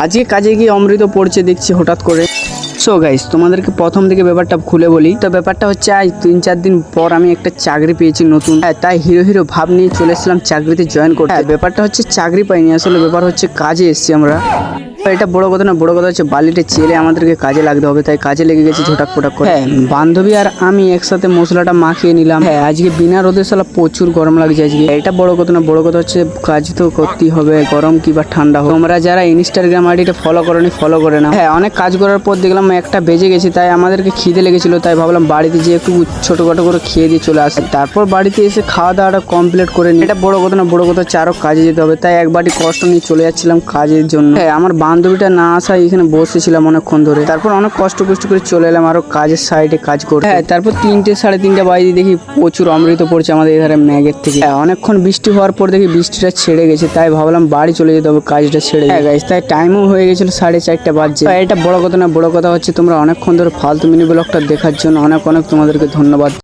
আজকে কাজে গিয়ে অমৃত পড়ছে দেখছি হঠাৎ করে। সো গাইস, তোমাদেরকে প্রথম থেকে ব্যাপারটা খুলে বলি। তো ব্যাপারটা হচ্ছে আজ 3-4 দিন পর আমি একটা চাকরি পেয়েছি নতুন। তাই হিরো হিরো ভাব নিয়ে চলে এসেছিলাম চাকরিতে জয়েন করতে। ব্যাপারটা হচ্ছে চাকরি পাইনি, আসলে ব্যাপার হচ্ছে কাজে এসেছি আমরা। এটা বড় কথা না, বড় কথা হচ্ছে বালিটা চেলে আমাদেরকে কাজে লাগতে হবে, তাই কাজে লেগে গেছি ঝোটাক ফোটাক করে। বান্ধবী আর আমি একসাথে মশলাটা মাখিয়ে নিলাম। আজকে বিনা রোদে শালা প্রচুর গরম লাগছে আজকে। এটা বড় কথা না, বড় কথা হচ্ছে কাজ তো করতেই হবে, গরম কি বা ঠান্ডা হোক। তোমরা যারা ইনস্টাগ্রাম আইডিটা ফলো করোনি ফলো করে নাও। অনেক কাজ করার পর দেখলাম 1টা বেজে গেছে, তাই আমাদেরকে খিদে লেগেছিল, তাই ভাবলাম বাড়িতে যেয়ে একটু ছোটখাটো করে খেয়ে দিয়ে চলে আসি। তারপর বাড়িতে এসে খাওয়া দাওয়াটা কমপ্লিট করে নি। এটা বড় কথা না, বড় কথা হচ্ছে আরো কাজে যেতে হবে, তাই এক বাটি কষ্ট নিয়ে চলে যাচ্ছিলাম কাজের জন্য। আমার বান্ধবীটা না আসায় এখানে বসেছিলাম অনেকক্ষণ ধরে। তারপর অনেক কষ্ট করে চলে এলাম আরো কাজের সাইডে কাজ করতে। তারপর 3টে 3:30 বাজে দেখি প্রচুর অমৃত পড়ছে আমাদের এখানে ম্যাগের থেকে। অনেকক্ষণ বৃষ্টি হওয়ার পর দেখি বৃষ্টিটা ছেড়ে গেছে, তাই ভাবলাম বাড়ি চলে যেতে হবে কাজটা ছেড়ে। গাইস, তাই টাইমও হয়ে গেছিল 4:30 বাজছে। এটা বড় কথা না, বড় কথা হচ্ছে তোমরা অনেকক্ষণ ধরে ফালতু মিনি ব্লগটা দেখার জন্য অনেক অনেক তোমাদেরকে ধন্যবাদ।